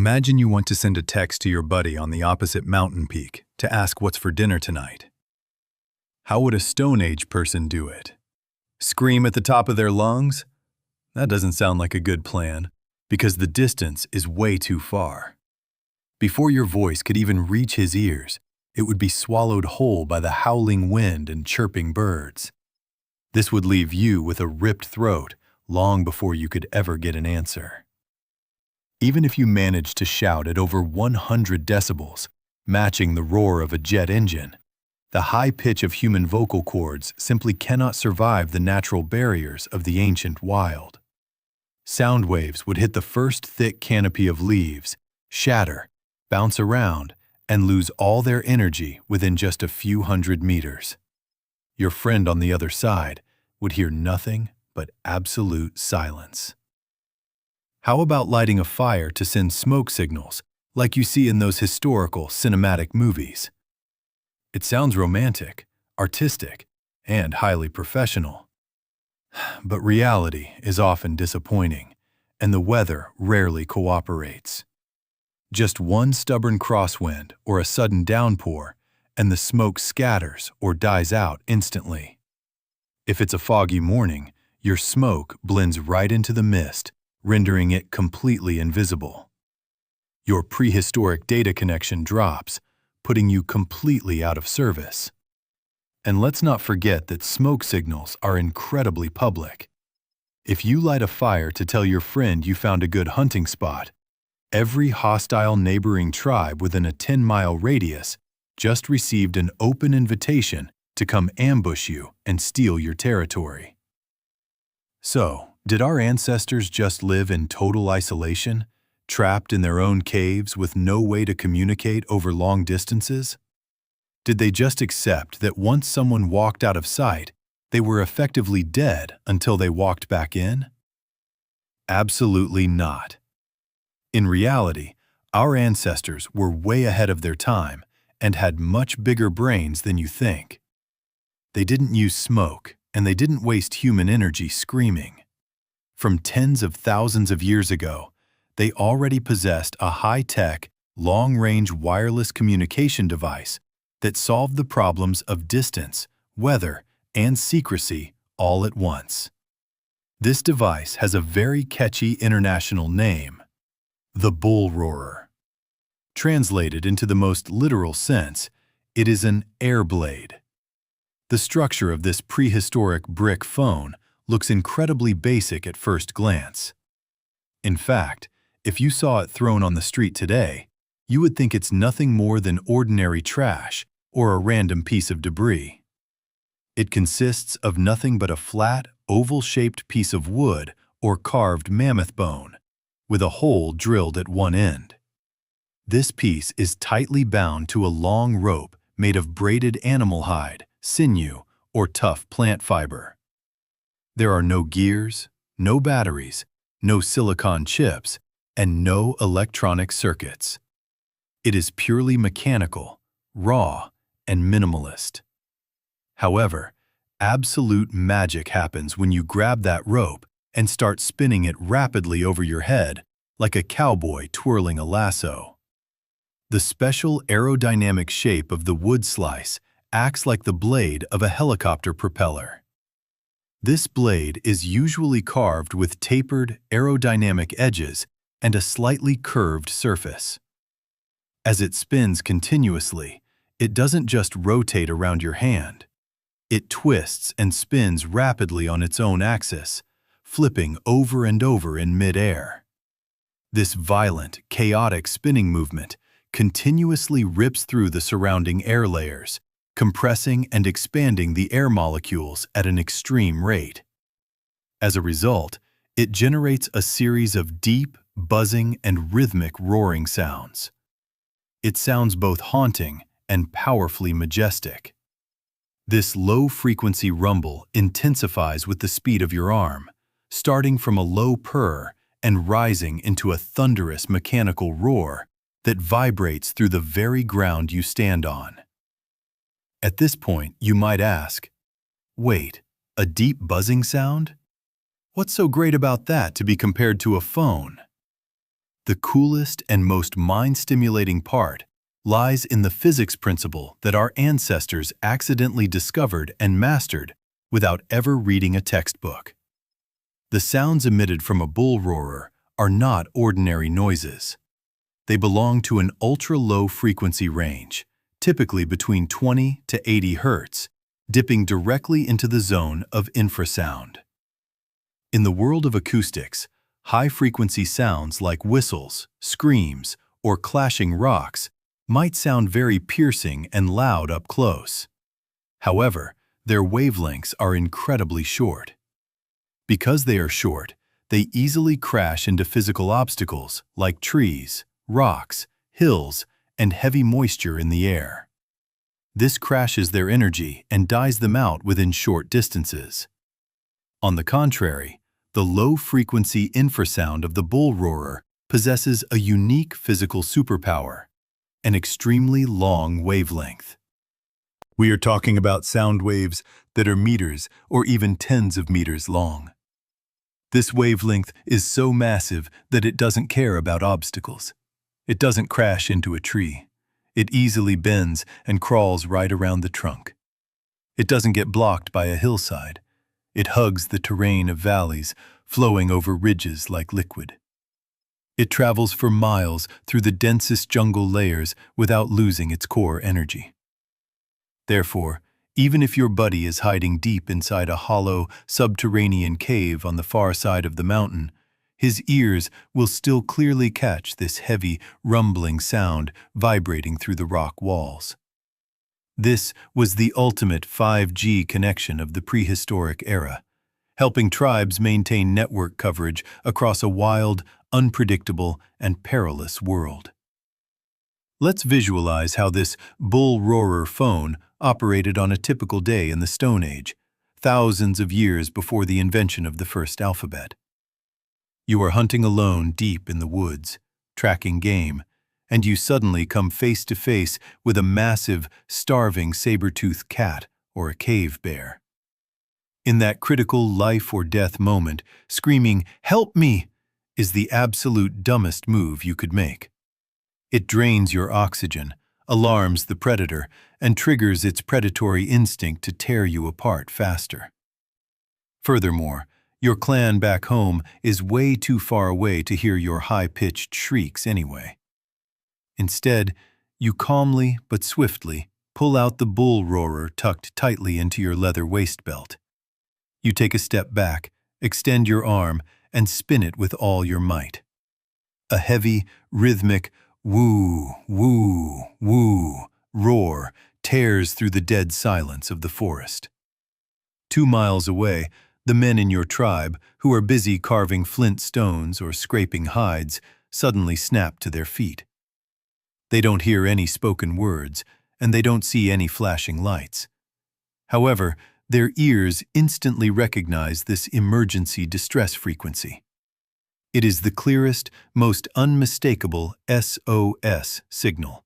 Imagine you want to send a text to your buddy on the opposite mountain peak to ask what's for dinner tonight. How would a Stone Age person do it? Scream at the top of their lungs? That doesn't sound like a good plan, because the distance is way too far. Before your voice could even reach his ears, it would be swallowed whole by the howling wind and chirping birds. This would leave you with a ripped throat long before you could ever get an answer. Even if you managed to shout at over 100 decibels, matching the roar of a jet engine, the high pitch of human vocal cords simply cannot survive the natural barriers of the ancient wild. Sound waves would hit the first thick canopy of leaves, shatter, bounce around, and lose all their energy within just a few hundred meters. Your friend on the other side would hear nothing but absolute silence. How about lighting a fire to send smoke signals, like you see in those historical cinematic movies? It sounds romantic, artistic, and highly professional. But reality is often disappointing, and the weather rarely cooperates. Just one stubborn crosswind or a sudden downpour, and the smoke scatters or dies out instantly. If it's a foggy morning, your smoke blends right into the mist, rendering it completely invisible. Your prehistoric data connection drops, putting you completely out of service. And let's not forget that smoke signals are incredibly public. If you light a fire to tell your friend you found a good hunting spot, every hostile neighboring tribe within a 10-mile radius just received an open invitation to come ambush you and steal your territory. So, did our ancestors just live in total isolation, trapped in their own caves with no way to communicate over long distances? Did they just accept that once someone walked out of sight, they were effectively dead until they walked back in? Absolutely not. In reality, our ancestors were way ahead of their time and had much bigger brains than you think. They didn't use smoke, and they didn't waste human energy screaming. From tens of thousands of years ago, they already possessed a high-tech, long-range wireless communication device that solved the problems of distance, weather, and secrecy all at once. This device has a very catchy international name: the Bullroarer. Translated into the most literal sense, it is an air blade. The structure of this prehistoric brick phone looks incredibly basic at first glance. In fact, if you saw it thrown on the street today, you would think it's nothing more than ordinary trash or a random piece of debris. It consists of nothing but a flat, oval-shaped piece of wood or carved mammoth bone, with a hole drilled at one end. This piece is tightly bound to a long rope made of braided animal hide, sinew, or tough plant fiber. There are no gears, no batteries, no silicon chips, and no electronic circuits. It is purely mechanical, raw, and minimalist. However, absolute magic happens when you grab that rope and start spinning it rapidly over your head like a cowboy twirling a lasso. The special aerodynamic shape of the wood slice acts like the blade of a helicopter propeller. This blade is usually carved with tapered, aerodynamic edges and a slightly curved surface. As it spins continuously, it doesn't just rotate around your hand. It twists and spins rapidly on its own axis, flipping over and over in mid-air. This violent, chaotic spinning movement continuously rips through the surrounding air layers, compressing and expanding the air molecules at an extreme rate. As a result, it generates a series of deep, buzzing, and rhythmic roaring sounds. It sounds both haunting and powerfully majestic. This low-frequency rumble intensifies with the speed of your arm, starting from a low purr and rising into a thunderous mechanical roar that vibrates through the very ground you stand on. At this point, you might ask, wait, a deep buzzing sound? What's so great about that to be compared to a phone? The coolest and most mind-stimulating part lies in the physics principle that our ancestors accidentally discovered and mastered without ever reading a textbook. The sounds emitted from a bullroarer are not ordinary noises. They belong to an ultra-low frequency range, typically between 20 to 80 Hz, dipping directly into the zone of infrasound. In the world of acoustics, high-frequency sounds like whistles, screams, or clashing rocks might sound very piercing and loud up close. However, their wavelengths are incredibly short. Because they are short, they easily crash into physical obstacles like trees, rocks, hills, and heavy moisture in the air. This crashes their energy and dies them out within short distances. On the contrary, the low-frequency infrasound of the bullroarer possesses a unique physical superpower, an extremely long wavelength. We are talking about sound waves that are meters or even tens of meters long. This wavelength is so massive that it doesn't care about obstacles. It doesn't crash into a tree. It easily bends and crawls right around the trunk. It doesn't get blocked by a hillside. It hugs the terrain of valleys, flowing over ridges like liquid. It travels for miles through the densest jungle layers without losing its core energy. Therefore, even if your buddy is hiding deep inside a hollow, subterranean cave on the far side of the mountain, his ears will still clearly catch this heavy, rumbling sound vibrating through the rock walls. This was the ultimate 5G connection of the prehistoric era, helping tribes maintain network coverage across a wild, unpredictable, and perilous world. Let's visualize how this bullroarer phone operated on a typical day in the Stone Age, thousands of years before the invention of the first alphabet. You are hunting alone deep in the woods, tracking game, and you suddenly come face to face with a massive, starving saber-toothed cat or a cave bear. In that critical life or death moment, screaming, "Help me!" is the absolute dumbest move you could make. It drains your oxygen, alarms the predator, and triggers its predatory instinct to tear you apart faster. Furthermore, your clan back home is way too far away to hear your high-pitched shrieks anyway. Instead, you calmly but swiftly pull out the bullroarer tucked tightly into your leather waist belt. You take a step back, extend your arm, and spin it with all your might. A heavy, rhythmic woo, woo, woo roar tears through the dead silence of the forest. 2 miles away, the men in your tribe, who are busy carving flint stones or scraping hides, suddenly snap to their feet. They don't hear any spoken words, and they don't see any flashing lights. However, their ears instantly recognize this emergency distress frequency. It is the clearest, most unmistakable SOS signal.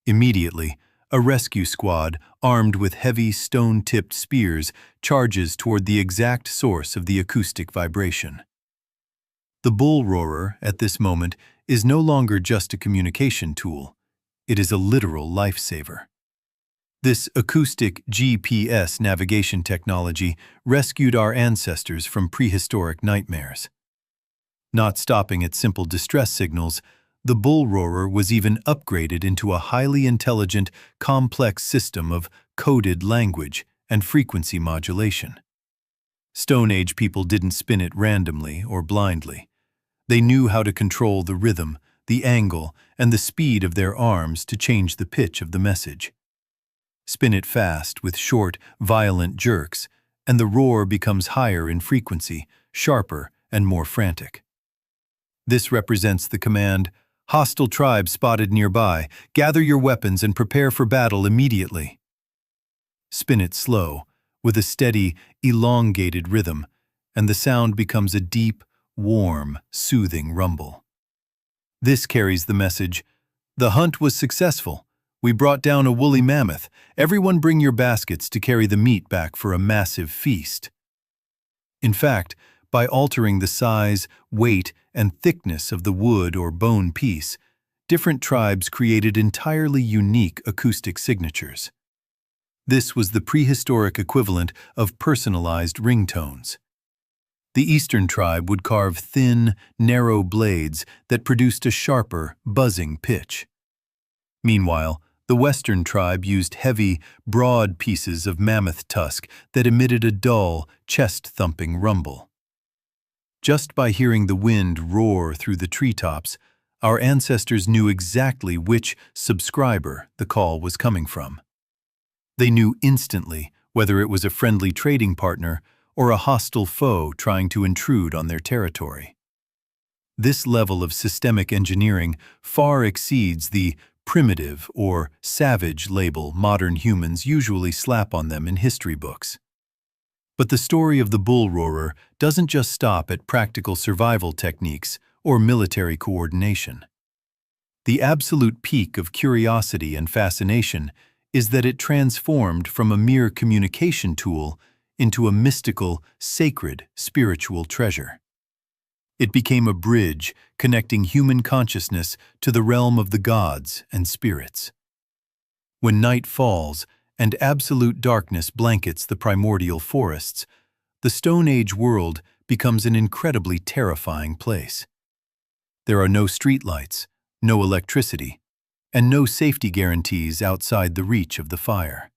Immediately, a rescue squad, armed with heavy stone-tipped spears, charges toward the exact source of the acoustic vibration. The bullroarer, at this moment, is no longer just a communication tool. It is a literal lifesaver. This acoustic GPS navigation technology rescued our ancestors from prehistoric nightmares. Not stopping at simple distress signals, the bullroarer was even upgraded into a highly intelligent, complex system of coded language and frequency modulation. Stone Age people didn't spin it randomly or blindly. They knew how to control the rhythm, the angle, and the speed of their arms to change the pitch of the message. Spin it fast with short, violent jerks, and the roar becomes higher in frequency, sharper, and more frantic. This represents the command, "Hostile tribe spotted nearby. Gather your weapons and prepare for battle immediately." Spin it slow, with a steady, elongated rhythm, and the sound becomes a deep, warm, soothing rumble. This carries the message, "The hunt was successful. We brought down a woolly mammoth. Everyone bring your baskets to carry the meat back for a massive feast." In fact, by altering the size, weight, and thickness of the wood or bone piece, different tribes created entirely unique acoustic signatures. This was the prehistoric equivalent of personalized ringtones. The eastern tribe would carve thin, narrow blades that produced a sharper, buzzing pitch. Meanwhile, the western tribe used heavy, broad pieces of mammoth tusk that emitted a dull, chest-thumping rumble. Just by hearing the wind roar through the treetops, our ancestors knew exactly which subscriber the call was coming from. They knew instantly whether it was a friendly trading partner or a hostile foe trying to intrude on their territory. This level of systemic engineering far exceeds the primitive or savage label modern humans usually slap on them in history books. But the story of the Bullroarer doesn't just stop at practical survival techniques or military coordination. The absolute peak of curiosity and fascination is that it transformed from a mere communication tool into a mystical, sacred, spiritual treasure. It became a bridge connecting human consciousness to the realm of the gods and spirits. When night falls and absolute darkness blankets the primordial forests, the Stone Age world becomes an incredibly terrifying place. There are no streetlights, no electricity, and no safety guarantees outside the reach of the fire.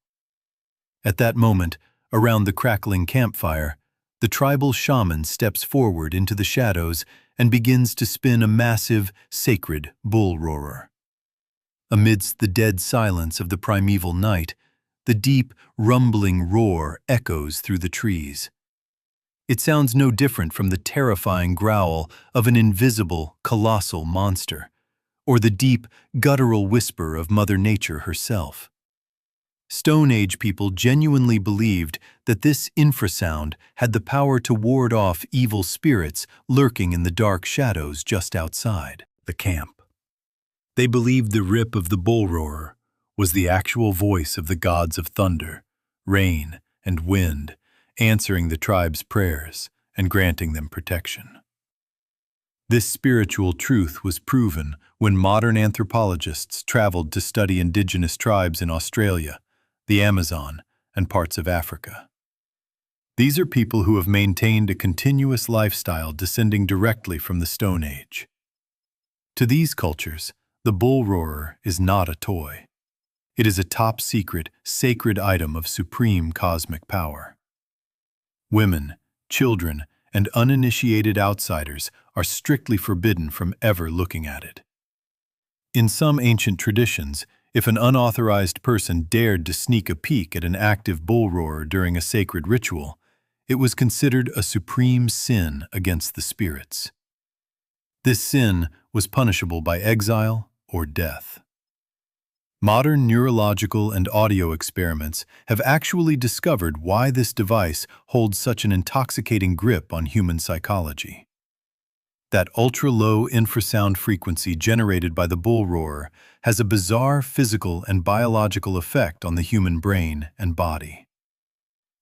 At that moment, around the crackling campfire, the tribal shaman steps forward into the shadows and begins to spin a massive, sacred bullroarer. Amidst the dead silence of the primeval night, the deep, rumbling roar echoes through the trees. It sounds no different from the terrifying growl of an invisible, colossal monster, or the deep, guttural whisper of Mother Nature herself. Stone Age people genuinely believed that this infrasound had the power to ward off evil spirits lurking in the dark shadows just outside the camp. They believed the rip of the bullroarer was the actual voice of the gods of thunder, rain, and wind, answering the tribe's prayers and granting them protection. This spiritual truth was proven when modern anthropologists traveled to study indigenous tribes in Australia, the Amazon, and parts of Africa. These are people who have maintained a continuous lifestyle descending directly from the Stone Age. To these cultures, the bullroarer is not a toy. It is a top-secret, sacred item of supreme cosmic power. Women, children, and uninitiated outsiders are strictly forbidden from ever looking at it. In some ancient traditions, if an unauthorized person dared to sneak a peek at an active bullroarer during a sacred ritual, it was considered a supreme sin against the spirits. This sin was punishable by exile or death. Modern neurological and audio experiments have actually discovered why this device holds such an intoxicating grip on human psychology. That ultra-low infrasound frequency generated by the bullroarer has a bizarre physical and biological effect on the human brain and body.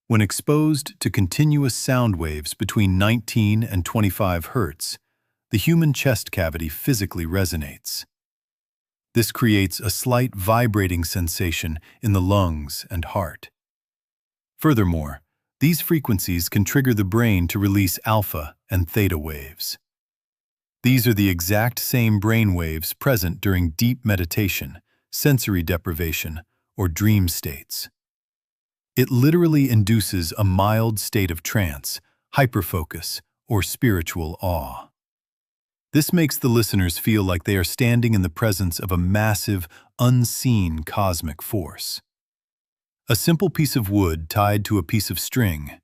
When exposed to continuous sound waves between 19 and 25 Hz, the human chest cavity physically resonates. This creates a slight vibrating sensation in the lungs and heart. Furthermore, these frequencies can trigger the brain to release alpha and theta waves. These are the exact same brain waves present during deep meditation, sensory deprivation, or dream states. It literally induces a mild state of trance, hyperfocus, or spiritual awe. This makes the listeners feel like they are standing in the presence of a massive, unseen cosmic force. A simple piece of wood tied to a piece of string,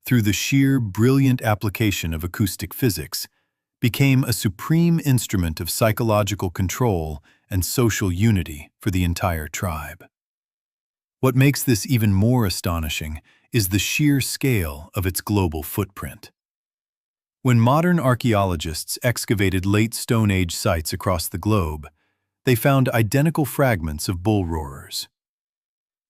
through the sheer brilliant application of acoustic physics, became a supreme instrument of psychological control and social unity for the entire tribe. What makes this even more astonishing is the sheer scale of its global footprint. When modern archaeologists excavated late Stone Age sites across the globe, they found identical fragments of bullroarers.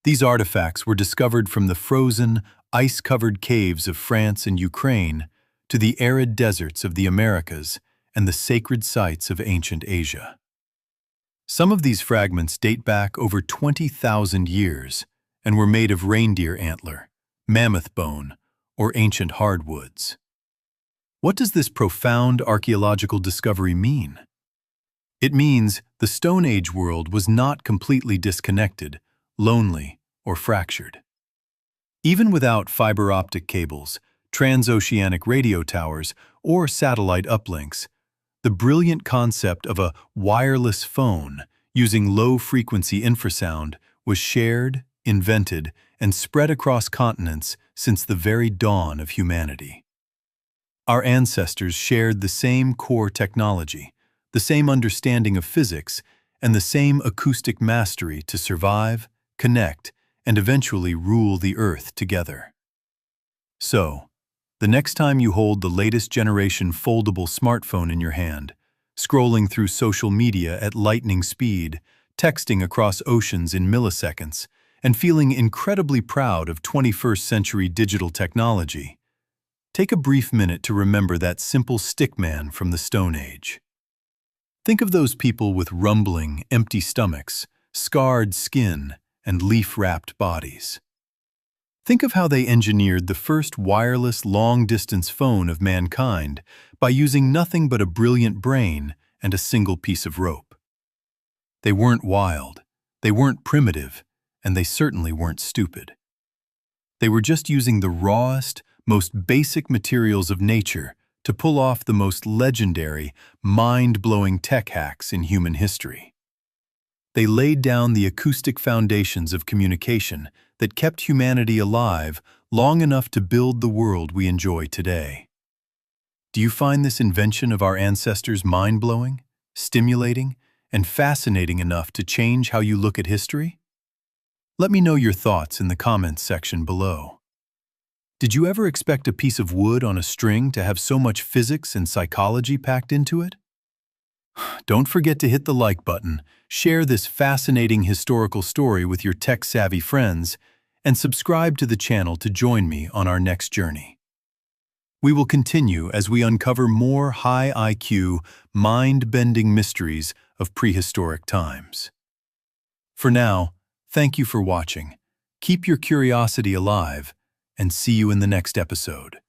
These artifacts were discovered from the frozen, ice-covered caves of France and Ukraine to the arid deserts of the Americas and the sacred sites of ancient Asia. Some of these fragments date back over 20,000 years and were made of reindeer antler, mammoth bone, or ancient hardwoods. What does this profound archaeological discovery mean? It means the Stone Age world was not completely disconnected, lonely, or fractured. Even without fiber optic cables, transoceanic radio towers, or satellite uplinks, the brilliant concept of a wireless phone using low-frequency infrasound was shared, invented, and spread across continents since the very dawn of humanity. Our ancestors shared the same core technology, the same understanding of physics, and the same acoustic mastery to survive, connect, and eventually rule the Earth together. So, the next time you hold the latest generation foldable smartphone in your hand, scrolling through social media at lightning speed, texting across oceans in milliseconds, and feeling incredibly proud of 21st century digital technology, take a brief minute to remember that simple stickman from the Stone Age. Think of those people with rumbling, empty stomachs, scarred skin, and leaf-wrapped bodies. Think of how they engineered the first wireless long-distance phone of mankind by using nothing but a brilliant brain and a single piece of rope. They weren't wild, they weren't primitive, and they certainly weren't stupid. They were just using the rawest, most basic materials of nature to pull off the most legendary, mind-blowing tech hacks in human history. They laid down the acoustic foundations of communication that kept humanity alive long enough to build the world we enjoy today. Do you find this invention of our ancestors mind-blowing, stimulating, and fascinating enough to change how you look at history? Let me know your thoughts in the comments section below. Did you ever expect a piece of wood on a string to have so much physics and psychology packed into it? Don't forget to hit the like button, share this fascinating historical story with your tech-savvy friends, and subscribe to the channel to join me on our next journey. We will continue as we uncover more high IQ, mind-bending mysteries of prehistoric times. For now, thank you for watching. Keep your curiosity alive, and see you in the next episode.